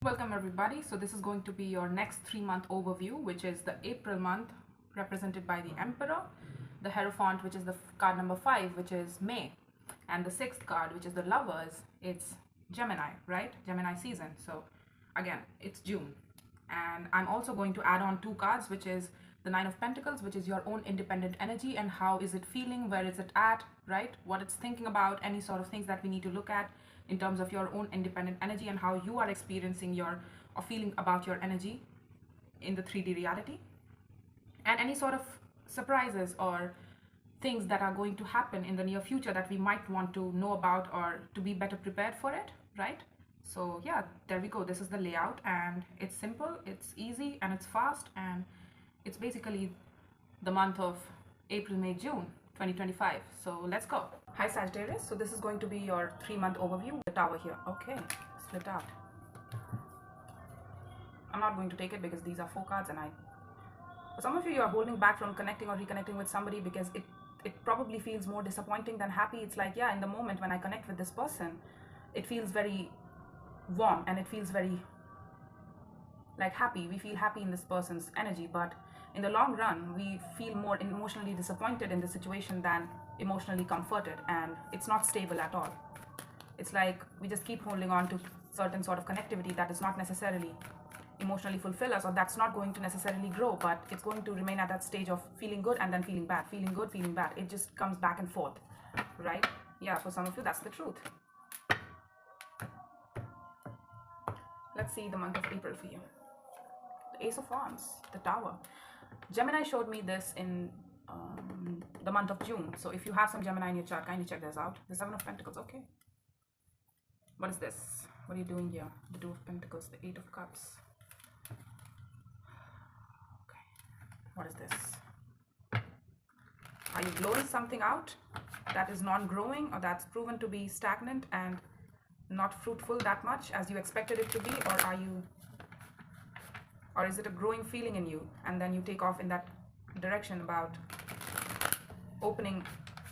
Welcome everybody. So this is going to be your next 3-month overview, which is the April month represented by the Emperor, the Hierophant, which is the card number 5, which is May, and the 6th card, which is the Lovers, it's Gemini, right? Gemini season. So again, it's June. And I'm also going to add on 2 cards, which is the 9 of Pentacles, which is your own independent energy and how is it feeling, where is it at, right? What it's thinking about, any sort of things that we need to look at in terms of your own independent energy and how you are experiencing your or feeling about your energy in the 3D reality, and any sort of surprises or things that are going to happen in the near future that we might want to know about or to be better prepared for it, right? So yeah, there we go. This is the layout, and it's simple, it's easy, and it's fast, and it's basically the month of April, May, June 2025. So let's go. Hi Sagittarius. So this is going to be your 3-month overview. The Tower here. Okay, split out. I'm not going to take it because these are 4 cards, and for some of you are holding back from connecting or reconnecting with somebody because it probably feels more disappointing than happy. It's like, yeah, in the moment when I connect with this person, it feels very warm and it feels very like happy. We feel happy in this person's energy, but in the long run we feel more emotionally disappointed in the situation than emotionally comforted, and it's not stable at all. It's like we just keep holding on to certain sort of connectivity that does not necessarily emotionally fulfill us, or that's not going to necessarily grow, but it's going to remain at that stage of feeling good and then feeling bad, feeling good, feeling bad. It just comes back and forth, right? Yeah, for some of you that's the truth. Let's see the month of April for you. The Ace of Wands, the Tower. Gemini showed me this in the month of June. So if you have some Gemini in your chart, kindly check this out. The 7 of Pentacles. Okay. What is this? What are you doing here? The 2 of Pentacles, the 8 of Cups. Okay. What is this? Are you blowing something out that is non-growing, or that's proven to be stagnant and not fruitful that much as you expected it to be? Or is it a growing feeling in you, and then you take off in that direction about opening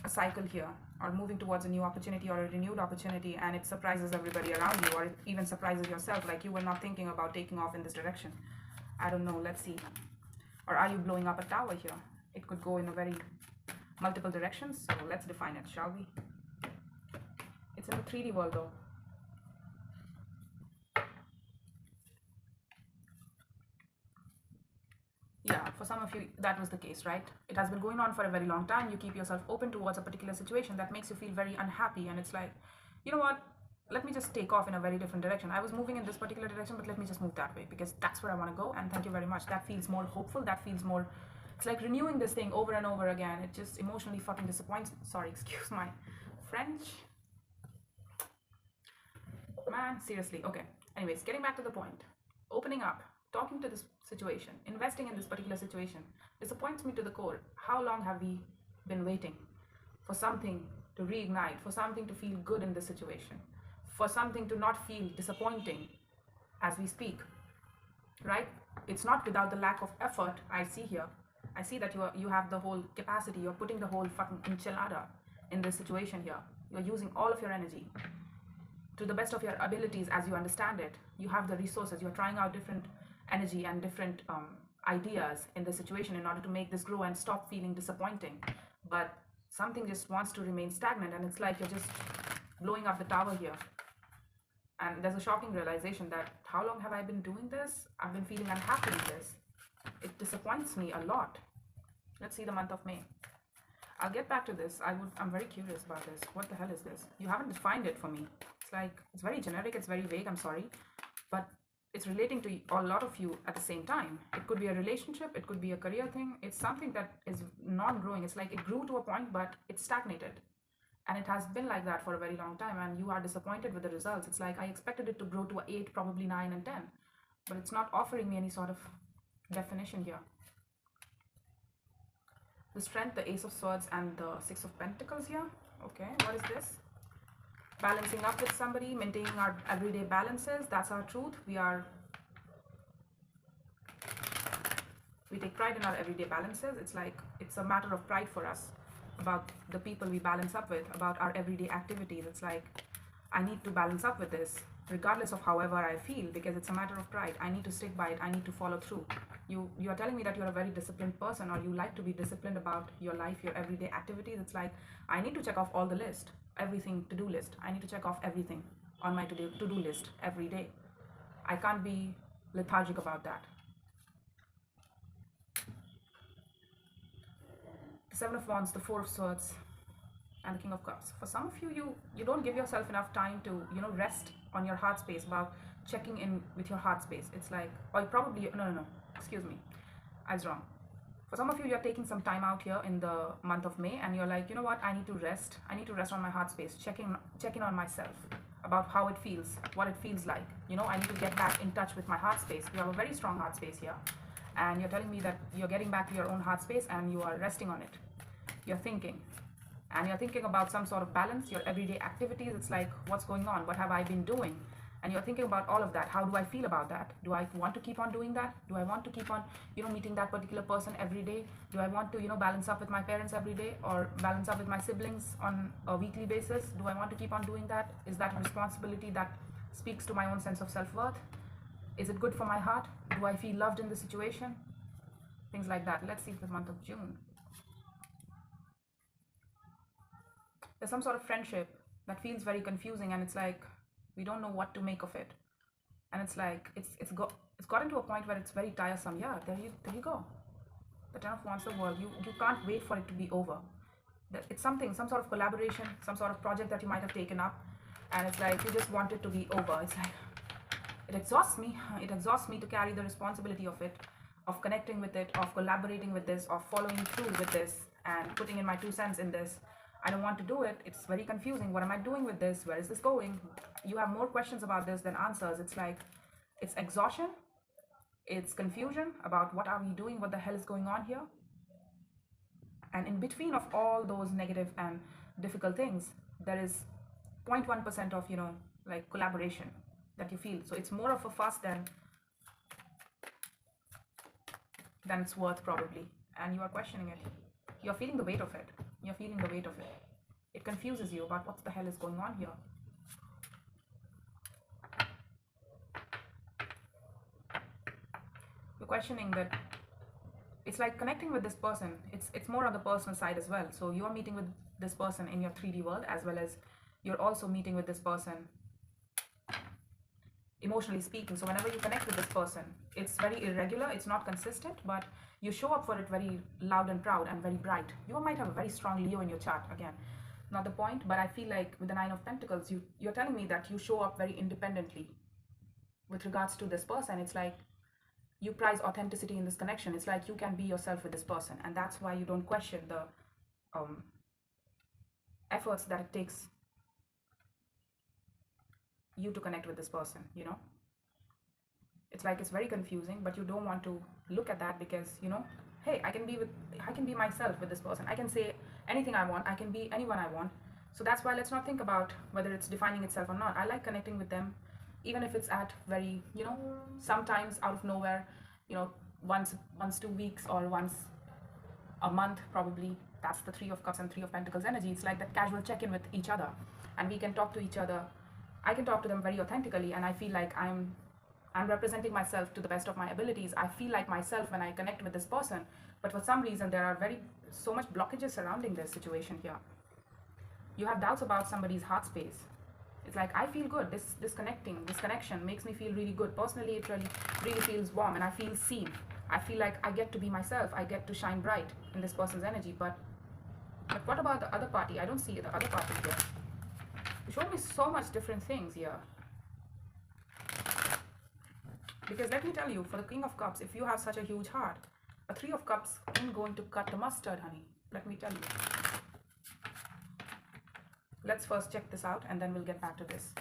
a cycle here, or moving towards a new opportunity or a renewed opportunity, and it surprises everybody around you, or it even surprises yourself, like you were not thinking about taking off in this direction. I don't know, let's see. Or are you blowing up a tower here? It could go in a very multiple directions, so let's define it, shall we? It's in the 3D world though. Yeah, for some of you, that was the case, right? It has been going on for a very long time. You keep yourself open towards a particular situation that makes you feel very unhappy. And it's like, you know what? Let me just take off in a very different direction. I was moving in this particular direction, but let me just move that way because that's where I want to go. And thank you very much. That feels more hopeful. That feels more, it's like renewing this thing over and over again. It just emotionally fucking disappoints. Sorry, excuse my French. Man, seriously. Okay. Anyways, getting back to the point. Opening up. Talking to this situation, investing in this particular situation disappoints me to the core. How long have we been waiting for something to reignite, for something to feel good in this situation, for something to not feel disappointing as we speak, right? It's not without the lack of effort. I see here. I see that you have the whole capacity. You're putting the whole fucking enchilada in this situation here. You're using all of your energy to the best of your abilities as you understand it. You have the resources. You're trying out different energy and different ideas in the situation in order to make this grow and stop feeling disappointing, but something just wants to remain stagnant, and it's like you're just blowing up the tower here. And there's a shocking realization that how long have I been doing this? I've been feeling unhappy in this. It disappoints me a lot. Let's see the month of May. I'll get back to this. I'm very curious about this. What the hell is this? You haven't defined it for me. It's like, it's very generic, it's very vague, I'm sorry, but it's relating to a lot of you at the same time. It could be a relationship, it could be a career thing. It's something that is non-growing. It's like it grew to a point, but it stagnated. And it has been like that for a very long time, and you are disappointed with the results. It's like I expected it to grow to 8, probably 9 and 10, but it's not offering me any sort of definition here. The Strength, the Ace of Swords, and the 6 of Pentacles here. Okay, what is this? Balancing up with somebody, maintaining our everyday balances. That's our truth. We take pride in our everyday balances. It's like it's a matter of pride for us about the people we balance up with, about our everyday activities. It's like I need to balance up with this. regardless of however I feel, because it's a matter of pride. I need to stick by it. I need to follow through. You are telling me that you're a very disciplined person, or you like to be disciplined about your life, your everyday activities. It's like, I need to check off all the list, everything, to-do list. I need to check off everything on my to-do list every day. I can't be lethargic about that. The Seven of Wands, the Four of Swords, and the King of Cups. For some of you, you don't give yourself enough time to, rest on your heart space, about checking in with your heart space. It's like, or probably, no, excuse me, I was wrong. For some of you, you're taking some time out here in the month of May, and you're like, you know what, I need to rest. I need to rest on my heart space, checking on myself, about how it feels, what it feels like. I need to get back in touch with my heart space. You have a very strong heart space here, and you're telling me that you're getting back to your own heart space and you are resting on it. You're thinking, and you're thinking about some sort of balance, your everyday activities. It's like, what's going on? What have I been doing? And you're thinking about all of that. How do I feel about that? Do I want to keep on doing that? Do I want to keep on, meeting that particular person every day? Do I want to, balance up with my parents every day, or balance up with my siblings on a weekly basis? Do I want to keep on doing that? Is that a responsibility that speaks to my own sense of self-worth? Is it good for my heart? Do I feel loved in the situation? Things like that. Let's see for the month of June. There's some sort of friendship that feels very confusing, and it's like, we don't know what to make of it, and it's like, it's gotten to a point where it's very tiresome. Yeah, there you go. The Ten of Wands, the World. You can't wait for it to be over. It's some sort of collaboration, some sort of project that you might have taken up, and it's like, you just want it to be over. It's like, it exhausts me. It exhausts me to carry the responsibility of it, of connecting with it, of collaborating with this, of following through with this, and putting in my 2 cents in this. I don't want to do it. It's very confusing. What am I doing with this? Where is this going? You have more questions about this than answers. It's like, it's exhaustion. It's confusion about what are we doing? What the hell is going on here? And in between of all those negative and difficult things, there is 0.1% of, like collaboration that you feel. So it's more of a fuss than it's worth, probably. And you are questioning it. You're feeling the weight of it. You're feeling the weight of it. It confuses you about what the hell is going on here. You're questioning that. It's like connecting with this person. It's more on the personal side as well. So you're meeting with this person in your 3D world, as well as you're also meeting with this person emotionally speaking. So whenever you connect with this person, it's very irregular, it's not consistent, but you show up for it very loud and proud and very bright. You might have a very strong Leo in your chart. Again, not the point, but I feel like with the Nine of Pentacles, you're telling me that you show up very independently with regards to this person. It's like you prize authenticity in this connection. It's like you can be yourself with this person, and that's why you don't question the efforts that it takes you to connect with this person. It's like, it's very confusing, but you don't want to look at that, because hey, I can be myself with this person. I can say anything I want. I can be anyone I want. So that's why let's not think about whether it's defining itself or not. I like connecting with them, even if it's at very, sometimes out of nowhere, once 2 weeks, or once a month, probably. That's the Three of Cups and Three of Pentacles energy. It's like that casual check-in with each other, and we can talk to each other. I can talk to them very authentically, and I feel like I'm representing myself to the best of my abilities. I feel like myself when I connect with this person, but for some reason there are so much blockages surrounding this situation here. You have doubts about somebody's heart space. It's like, I feel good. This connection makes me feel really good. Personally, it really feels warm, and I feel seen. I feel like I get to be myself. I get to shine bright in this person's energy. But what about the other party? I don't see the other party here. You showed me so much different things here. Because let me tell you, for the King of Cups, if you have such a huge heart, a Three of Cups ain't going to cut the mustard, honey. Let me tell you. Let's first check this out, and then we'll get back to this.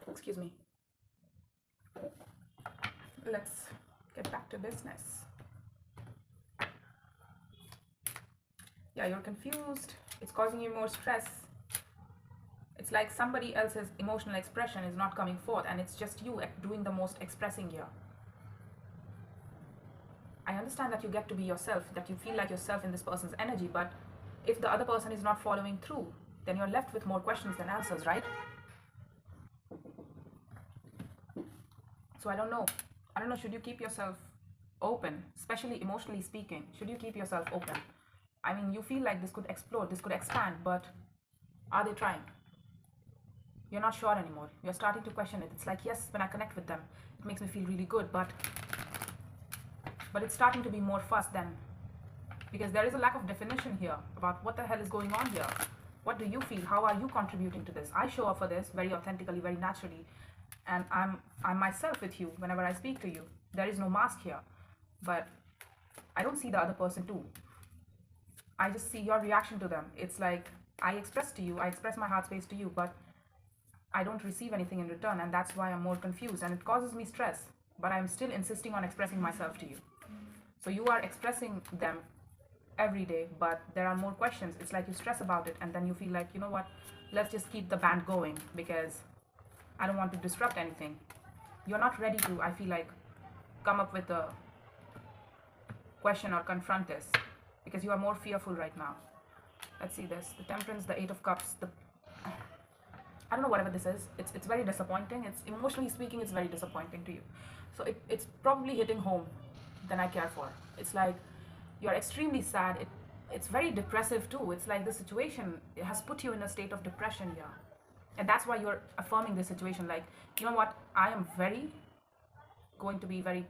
Excuse me. Let's get back to business. Yeah, you're confused. It's causing you more stress. It's like somebody else's emotional expression is not coming forth, and it's just you doing the most expressing here. I understand that you get to be yourself, that you feel like yourself in this person's energy, but if the other person is not following through, then you're left with more questions than answers, right? So I don't know, should you keep yourself open, especially emotionally speaking? Should you keep yourself open? I mean, you feel like this could explode, this could expand, but are they trying? You're not sure anymore. You're starting to question it. It's like, yes, when I connect with them, it makes me feel really good, but it's starting to be more fuss than, because there is a lack of definition here about what the hell is going on here. What do you feel? How are you contributing to this? I show up for this very authentically, very naturally, and I'm myself with you whenever I speak to you. There is no mask here, but I don't see the other person too. I just see your reaction to them. It's like I express to you, I express my heart space to you, but I don't receive anything in return, and that's why I'm more confused, and it causes me stress, but I'm still insisting on expressing myself to you. So you are expressing them every day, but there are more questions. It's like you stress about it, and then you feel like, you know what, let's just keep the band going because I don't want to disrupt anything. You're not ready to, I feel like, come up with a question or confront this because you are more fearful right now. Let's see this. The Temperance, the Eight of Cups, I don't know, whatever this is, it's very disappointing. It's emotionally speaking, it's very disappointing to you. So it's probably hitting home than I care for. It's like you're extremely sad. It's very depressive too. It's like the situation, it has put you in a state of depression here. And that's why you're affirming this situation. Like, you know what, I am going to be very,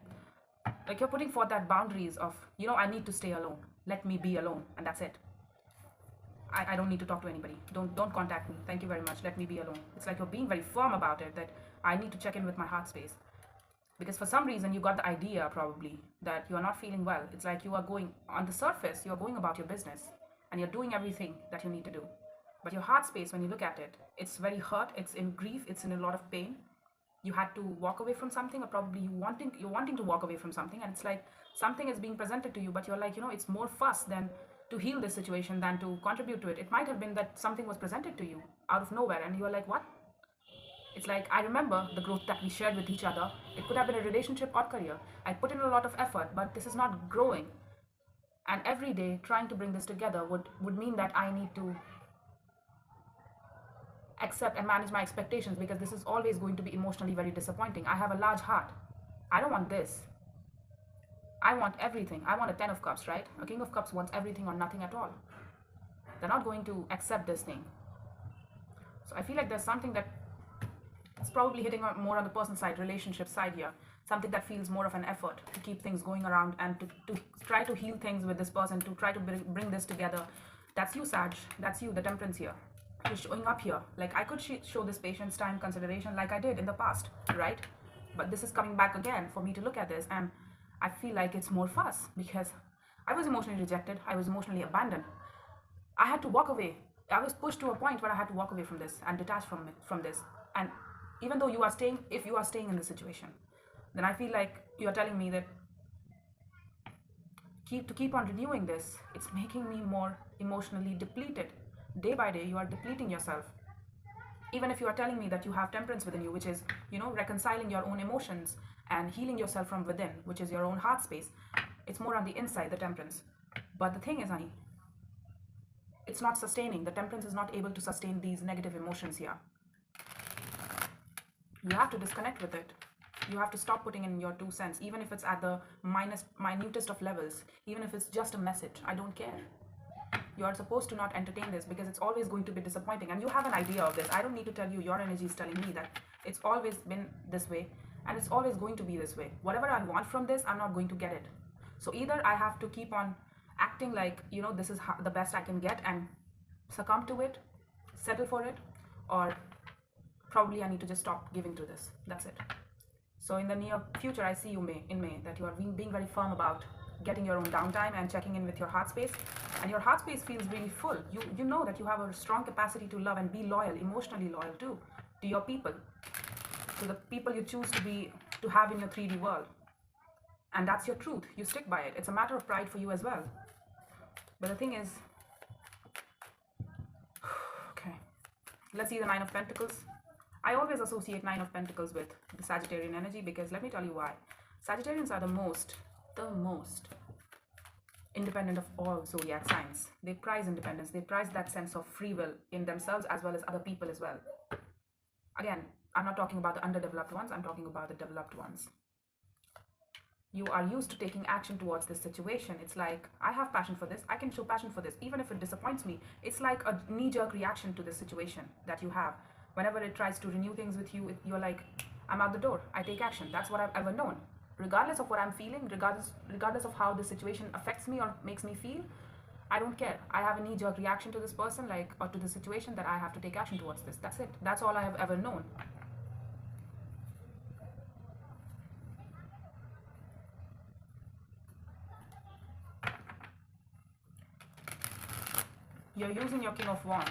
like, you're putting forth that boundaries of, you know, I need to stay alone. Let me be alone, and that's it. I don't need to talk to anybody. Don't contact me. Thank you very much. Let me be alone. It's like you're being very firm about it, that I need to check in with my heart space. Because for some reason you got the idea probably that you are not feeling well. It's like you are going, on the surface, you're going about your business and you're doing everything that you need to do. But your heart space, when you look at it, it's very hurt, it's in grief, it's in a lot of pain. You had to walk away from something, or probably you're wanting to walk away from something, and it's like something is being presented to you, but you're like, you know, it's more fuss than to heal this situation than to contribute to it. It might have been that something was presented to you out of nowhere and you're like, what? It's like, I remember the growth that we shared with each other. It could have been a relationship or career. I put in a lot of effort, but this is not growing. And every day trying to bring this together would mean that I need to accept and manage my expectations, because this is always going to be emotionally very disappointing. I have a large heart. I don't want this. I want everything. I want a 10 of Cups, right? A King of Cups wants everything or nothing at all. They're not going to accept this thing. So I feel like there's something that it's probably hitting more on the person side, relationship side here. Something that feels more of an effort to keep things going around and to try to heal things with this person, to try to bring this together. That's you, Sag. That's you, the Temperance here. You're showing up here. Like, I could show this patience, time, consideration like I did in the past, right? But this is coming back again for me to look at this, and I feel like it's more fuss because I was emotionally rejected. I was emotionally abandoned. I had to walk away. I was pushed to a point where I had to walk away from this and detach from this. And even though you are staying, if you are staying in this situation, then I feel like you are telling me that to keep on renewing this, it's making me more emotionally depleted. Day by day, you are depleting yourself. Even if you are telling me that you have temperance within you, which is, you know, reconciling your own emotions and healing yourself from within, which is your own heart space, it's more on the inside, the temperance. But the thing is, honey, it's not sustaining. The temperance is not able to sustain these negative emotions here. You have to disconnect with it. You have to stop putting in your 2 cents, even if it's at the minutest of levels, even if it's just a message. I don't care. You are supposed to not entertain this because it's always going to be disappointing, and you have an idea of this. I don't need to tell you. Your energy is telling me that it's always been this way and it's always going to be this way. Whatever I want from this, I'm not going to get it. So either I have to keep on acting like, you know, this is the best I can get and succumb to it, settle for it, or probably I need to just stop giving to this. That's it. So in the near future, I see you in May that you are being very firm about getting your own downtime and checking in with your heart space. And your heart space feels really full. You know that you have a strong capacity to love and be loyal, emotionally loyal too, to your people, to the people you choose to have in your 3D world. And that's your truth. You stick by it. It's a matter of pride for you as well. But the thing is, okay, let's see the 9 of Pentacles. I always associate 9 of Pentacles with the Sagittarian energy because let me tell you why. Sagittarians are the most independent of all zodiac signs. They prize independence. They prize that sense of free will in themselves as well as other people as well. Again, I'm not talking about the underdeveloped ones. I'm talking about the developed ones. You are used to taking action towards this situation. It's like, I have passion for this. I can show passion for this. Even if it disappoints me, it's like a knee-jerk reaction to this situation that you have. Whenever it tries to renew things with you, you're like, I'm out the door. I take action. That's what I've ever known. Regardless of what I'm feeling, regardless of how this situation affects me or makes me feel, I don't care. I have a knee-jerk reaction to this person, like, or to the situation, that I have to take action towards this. That's it. That's all I have ever known. You're using your King of Wands,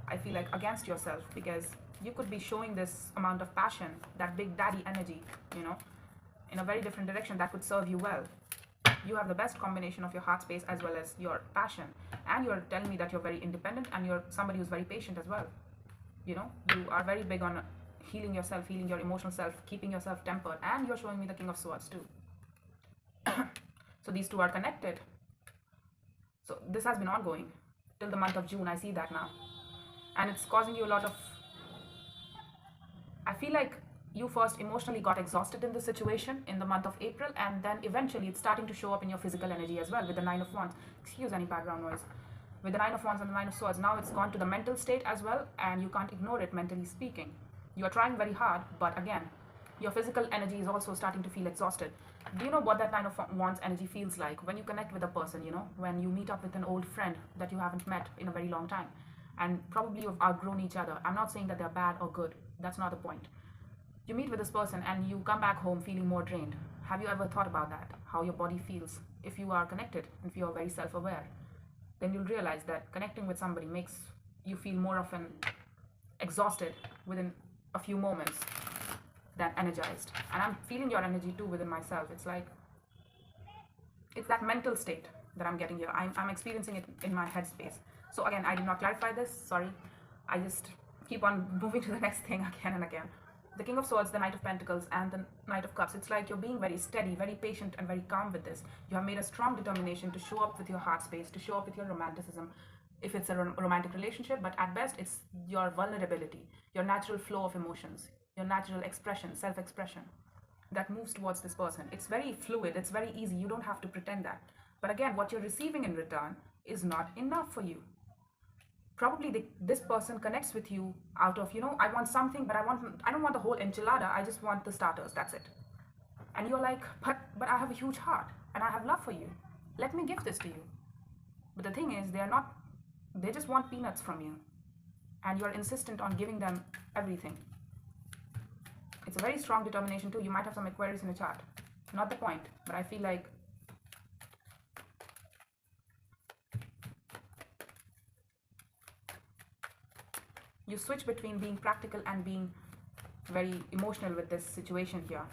I feel like, against yourself, because you could be showing this amount of passion, that big daddy energy, you know, in a very different direction that could serve you well. You have the best combination of your heart space as well as your passion, and you're telling me that you're very independent and you're somebody who's very patient as well. You know, you are very big on healing yourself, healing your emotional self, keeping yourself tempered, and you're showing me the King of Swords too. So these two are connected. So this has been ongoing till the month of June. I see that now, and it's causing you a lot of, I feel like you first emotionally got exhausted in the situation in the month of April, and then eventually it's starting to show up in your physical energy as well with the Nine of Wands. Excuse any background noise. With the Nine of Wands and the Nine of Swords, now it's gone to the mental state as well, and you can't ignore it, mentally speaking. You are trying very hard, but again, your physical energy is also starting to feel exhausted. Do you know what that Nine of Wands energy feels like? When you connect with a person, you know, when you meet up with an old friend that you haven't met in a very long time, and probably you've outgrown each other. I'm not saying that they're bad or good. That's not the point. You meet with this person and you come back home feeling more drained. Have you ever thought about that? How your body feels? If you are connected, if you are very self-aware, then you'll realize that connecting with somebody makes you feel more often exhausted within a few moments than energized. And I'm feeling your energy too within myself. It's like, it's that mental state that I'm getting here. I'm experiencing it in my headspace. So again, I did not clarify this, sorry. I just keep on moving to the next thing again and again. The King of Swords, the Knight of Pentacles, and the Knight of Cups. It's like you're being very steady, very patient, and very calm with this. You have made a strong determination to show up with your heart space, to show up with your romanticism, if it's a romantic relationship, but at best, it's your vulnerability, your natural flow of emotions, your natural expression, self-expression that moves towards this person. It's very fluid, it's very easy, you don't have to pretend that. But again, what you're receiving in return is not enough for you. Probably this person connects with you out of, you know, I want something, but I don't want the whole enchilada, I just want the starters, that's it. And you're like, but I have a huge heart and I have love for you. Let me give this to you. But the thing is, they just want peanuts from you. And you're insistent on giving them everything. It's a very strong determination too. You might have some Aquarius in the chart. Not the point, but I feel like you switch between being practical and being very emotional with this situation here.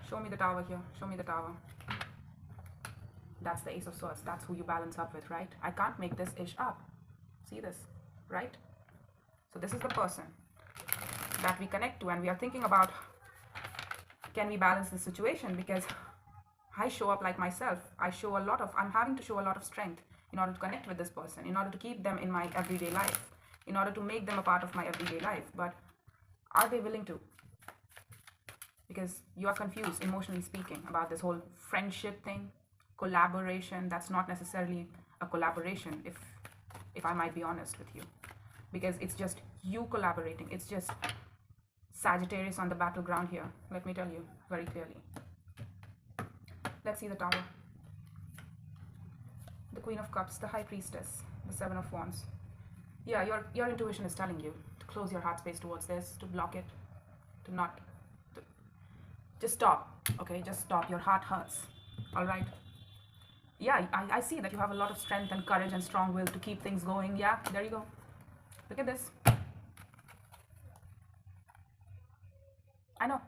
Show me the Tower here. Show me the Tower. That's the Ace of Swords. That's who you balance up with, right? I can't make this ish up. See this, right? So this is the person that we connect to, and we are thinking about, can we balance the situation? Because I show up like myself. I'm having to show a lot of strength in order to connect with this person, in order to keep them in my everyday life, in order to make them a part of my everyday life. But are they willing to? Because you are confused, emotionally speaking, about this whole friendship thing, collaboration. That's not necessarily a collaboration, if I might be honest with you. Because it's just you collaborating. It's just Sagittarius on the battleground here. Let me tell you very clearly. Let's see the Tower. The Queen of Cups, the High Priestess, the Seven of Wands. Yeah, your intuition is telling you to close your heart space towards this, to block it, just stop, okay? Just stop. Your heart hurts, all right? Yeah, I see that you have a lot of strength and courage and strong will to keep things going. Yeah, there you go. Look at this. I know.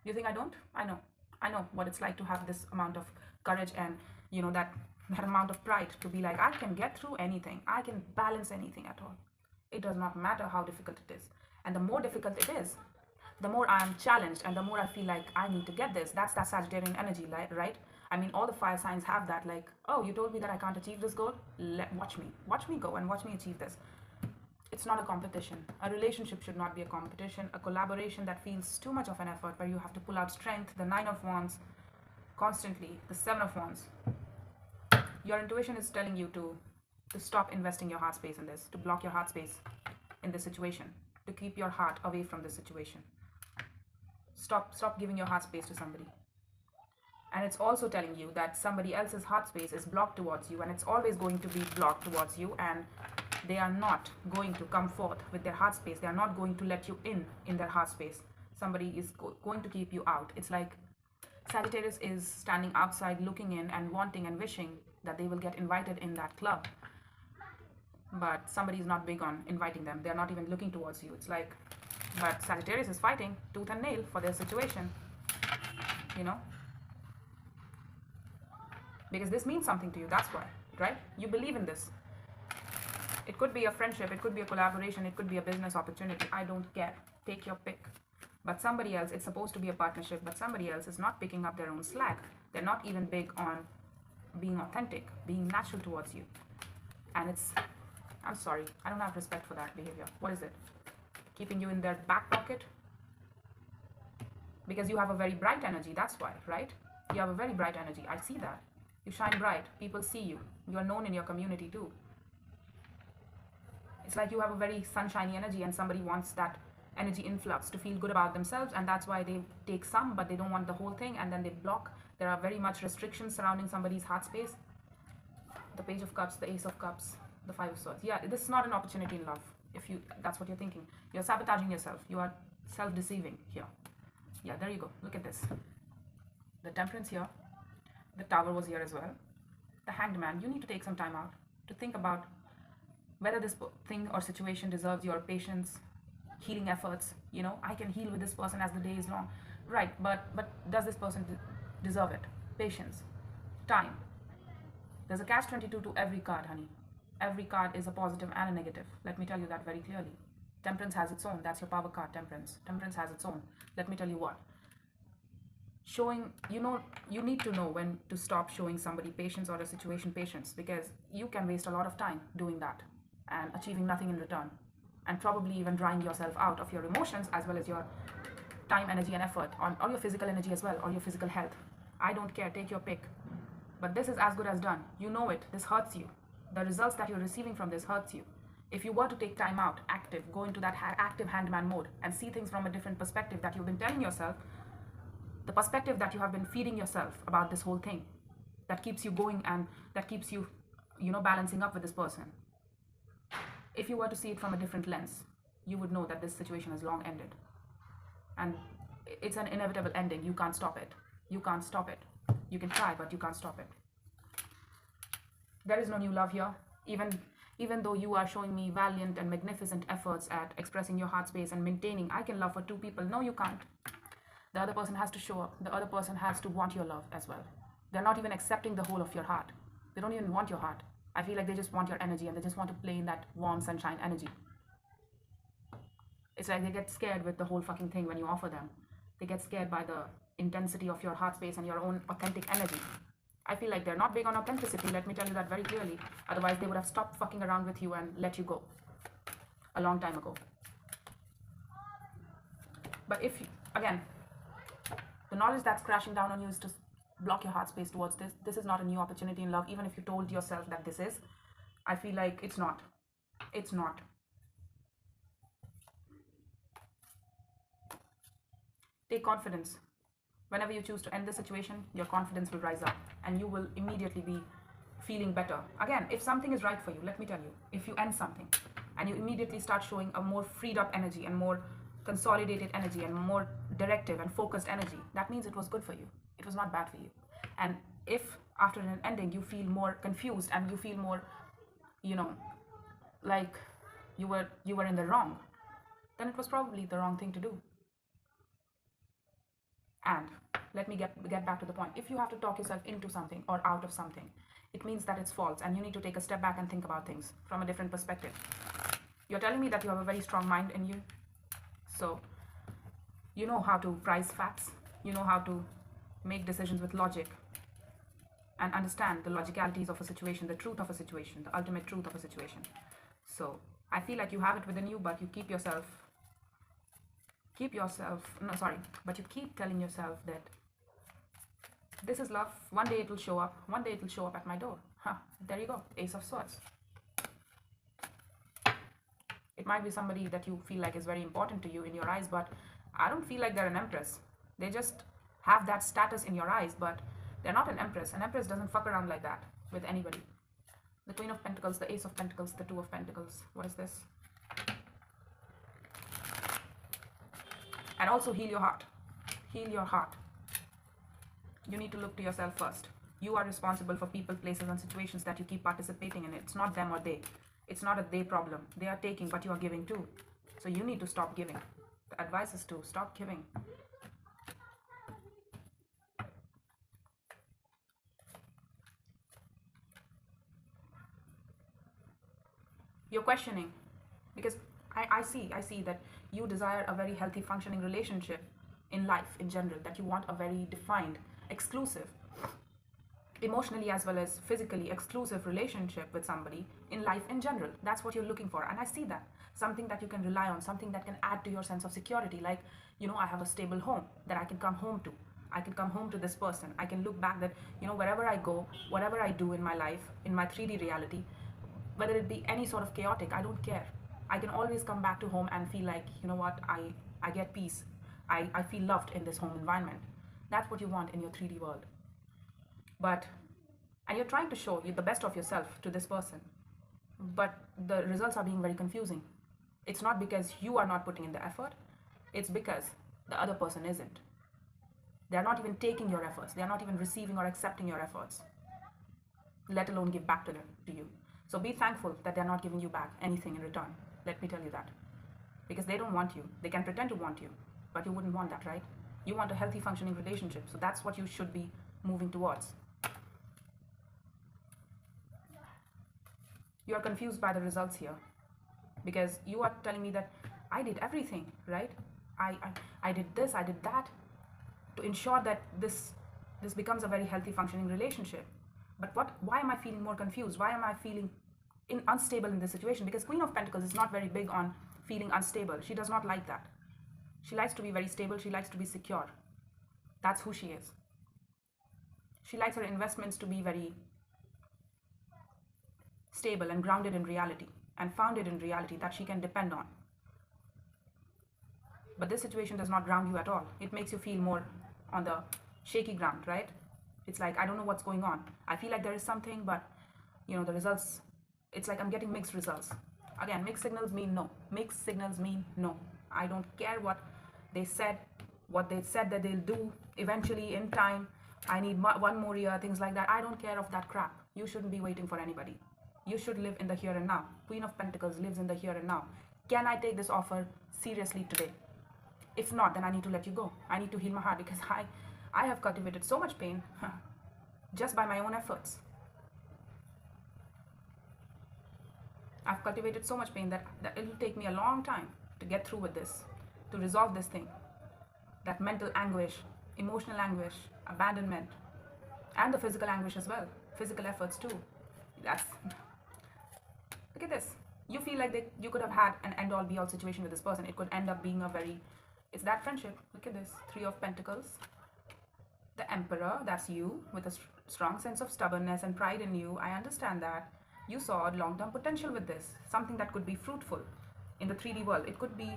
You think I don't? I know what it's like to have this amount of courage and, you know, that amount of pride to be like, I can get through anything. I can balance anything at all. It does not matter how difficult it is. And the more difficult it is, the more I am challenged and the more I feel like I need to get this. That's that Sagittarian energy, right? I mean, all the fire signs have that, like, oh, you told me that I can't achieve this goal. Watch me go and watch me achieve this. It's not a competition. A relationship should not be a competition. A collaboration that feels too much of an effort, where you have to pull out strength, the 9 of Wands, constantly, the 7 of Wands. Your intuition is telling you to stop investing your heart space in this, to block your heart space in this situation, to keep your heart away from this situation. Stop giving your heart space to somebody. And it's also telling you that somebody else's heart space is blocked towards you, and it's always going to be blocked towards you, and they are not going to come forth with their heart space. They are not going to let you in their heart space. Somebody is going to keep you out. It's like Sagittarius is standing outside looking in and wanting and wishing that they will get invited in that club. But somebody is not big on inviting them. They're not even looking towards you. It's like, but Sagittarius is fighting tooth and nail for their situation, you know, because this means something to you. That's why, right? You believe in this. It could be a friendship, it could be a collaboration, it could be a business opportunity. I don't care. Take your pick. But somebody else, it's supposed to be a partnership, but somebody else is not picking up their own slack. They're not even big on being authentic, being natural towards you. And it's, I'm sorry, I don't have respect for that behavior. What is it? Keeping you in their back pocket? Because you have a very bright energy, that's why, right? You have a very bright energy. I see that. You shine bright. People see you. You are known in your community too. It's like you have a very sunshiny energy, and somebody wants that energy influx to feel good about themselves, and that's why they take some, but they don't want the whole thing, and then they block. There are very much restrictions surrounding somebody's heart space. The Page of Cups, the Ace of Cups, the Five of Swords. Yeah, this is not an opportunity in love. If you, that's what you're thinking. You're sabotaging yourself. You are self-deceiving here. Yeah, there you go. Look at this. The Temperance here. The Tower was here as well. The Hanged Man. You need to take some time out to think about whether this thing or situation deserves your patience, healing efforts. You know, I can heal with this person as the day is long. Right, but does this person deserve it? Patience, time. There's a catch-22 to every card, honey. Every card is a positive and a negative. Let me tell you that very clearly. Temperance has its own. That's your power card, Temperance. Temperance has its own. Let me tell you what. Showing, you know, you need to know when to stop showing somebody patience or a situation patience, because you can waste a lot of time doing that and achieving nothing in return, and probably even drying yourself out of your emotions as well as your time, energy and effort, on all your physical energy as well, or your physical health. I don't care, take your pick. But this is as good as done. You know it. This hurts you. The results that you're receiving from this hurts you. If you were to take time out, active, go into that active hangman mode and see things from a different perspective that you've been telling yourself, the perspective that you have been feeding yourself about this whole thing, that keeps you going and that keeps you, you know, balancing up with this person. If you were to see it from a different lens, you would know that this situation is long ended. And it's an inevitable ending. You can't stop it. You can't stop it. You can try, but you can't stop it. There is no new love here. Even though you are showing me valiant and magnificent efforts at expressing your heart space and maintaining, I can love for two people. No, you can't. The other person has to show up. The other person has to want your love as well. They're not even accepting the whole of your heart. They don't even want your heart. I feel like they just want your energy, and they just want to play in that warm sunshine energy. It's like they get scared with the whole fucking thing when you offer them. They get scared by the intensity of your heart space and your own authentic energy. I feel like they're not big on authenticity. Let me tell you that very clearly. Otherwise, they would have stopped fucking around with you and let you go a long time ago. But if you, again, the knowledge that's crashing down on you is to block your heart space towards this. This is not a new opportunity in love. Even if you told yourself that this is, I feel like it's not. It's not. Take confidence. Whenever you choose to end the situation, your confidence will rise up and you will immediately be feeling better. Again, if something is right for you, let me tell you, if you end something and you immediately start showing a more freed up energy and more consolidated energy and more directive and focused energy, that means it was good for you. It was not bad for you. And if after an ending you feel more confused and you feel more, you know, like you were in the wrong, then it was probably the wrong thing to do. And let me get back to the point. If you have to talk yourself into something or out of something, it means that it's false, and you need to take a step back and think about things from a different perspective. You're telling me that you have a very strong mind in you. So you know how to price facts. You know how to make decisions with logic. and understand the logicalities of a situation, the truth of a situation, the ultimate truth of a situation. So I feel like you have it within you, but you keep but you keep telling yourself that this is love. One day it will show up. One day it will show up at my door. There you go. Ace of Swords. It might be somebody that you feel like is very important to you in your eyes, but I don't feel like they're an empress. They just have that status in your eyes, but they're not an empress. An empress doesn't fuck around like that with anybody. The Queen of Pentacles, the Ace of Pentacles, the Two of Pentacles. What is this? And also heal your heart. Heal your heart. You need to look to yourself first. You are responsible for people, places, and situations that you keep participating in. It's not them or they. It's not a they problem. They are taking, but you are giving too. So you need to stop giving. The advice is to stop giving. You're questioning because I see that you desire a very healthy functioning relationship in life in general, that you want a very defined, exclusive, emotionally as well as physically exclusive relationship with somebody in life in general. That's what you're looking for, and I see that. Something that you can rely on, something that can add to your sense of security, like, you know, I have a stable home that I can come home to. I can come home to this person. I can look back that, you know, wherever I go, whatever I do in my life, in my 3D reality, whether it be any sort of chaotic, I don't care. I can always come back to home and feel like, you know what, I get peace. I feel loved in this home environment. That's what you want in your 3D world. And you're trying to show you the best of yourself to this person, but the results are being very confusing. It's not because you are not putting in the effort, it's because the other person isn't. They're not even taking your efforts. They're not even receiving or accepting your efforts, let alone give back to you. So be thankful that they're not giving you back anything in return. Let me tell you that. Because they don't want you. They can pretend to want you, but you wouldn't want that, right? You want a healthy functioning relationship. So that's what you should be moving towards. You are confused by the results here. Because you are telling me that I did everything, right? I did this, I did that to ensure that this becomes a very healthy functioning relationship. But why am I feeling more confused? Why am I feeling unstable in this situation? Because Queen of Pentacles is not very big on feeling unstable. She does not like that. She likes to be very stable. She likes to be secure. That's who she is. She likes her investments to be very stable and grounded in reality and founded in reality that she can depend on. But this situation does not ground you at all. It makes you feel more on the shaky ground, right? It's like, I don't know what's going on. I feel like there is something, but, you know, the results, it's like I'm getting mixed results. Again, mixed signals mean no. Mixed signals mean no. I don't care what they said that they'll do eventually in time. I need one more year, things like that. I don't care of that crap. You shouldn't be waiting for anybody. You should live in the here and now. Queen of Pentacles lives in the here and now. Can I take this offer seriously today? If not, then I need to let you go. I need to heal my heart because I have cultivated so much pain just by my own efforts. I've cultivated so much pain that it will take me a long time to get through with this, to resolve this thing. That mental anguish, emotional anguish, abandonment, and the physical anguish as well. Physical efforts too. Look at this. You feel like you could have had an end-all be-all situation with this person. It could end up being it's that friendship. Look at this. 3 of Pentacles. The Emperor, that's you, with a strong sense of stubbornness and pride in you. I understand that. You saw long-term potential with this. Something that could be fruitful in the 3D world. It could be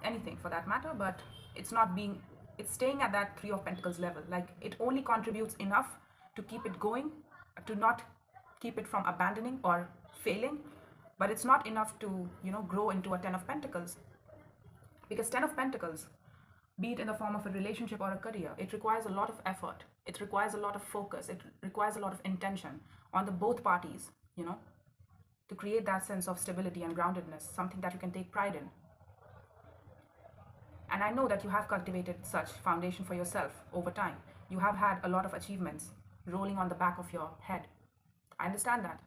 anything for that matter, but it's staying at that 3 of Pentacles level. Like, it only contributes enough to keep it going, to not keep it from abandoning or failing, but it's not enough to, you know, grow into a 10 of Pentacles. Because 10 of Pentacles, be it in the form of a relationship or a career, it requires a lot of effort. It requires a lot of focus. It requires a lot of intention on the both parties, you know, to create that sense of stability and groundedness, something that you can take pride in. And I know that you have cultivated such foundation for yourself over time. You have had a lot of achievements rolling on the back of your head. I understand that.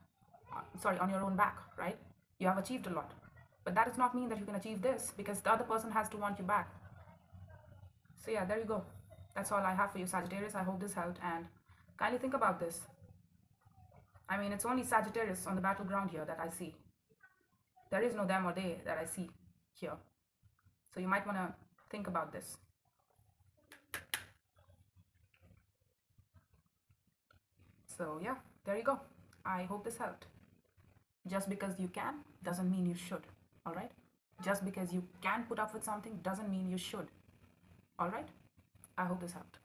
Sorry, on your own back, right? You have achieved a lot. But that does not mean that you can achieve this, because the other person has to want you back. So yeah, there you go. That's all I have for you, Sagittarius. I hope this helped, and Kindly think about this. I mean, it's only Sagittarius on the battleground here that I see. There is no them or they that I see here. So you might want to think about this. So yeah, there you go. I hope this helped. Just because you can doesn't mean you should. All right? Just because you can put up with something doesn't mean you should. All right? I hope this helped.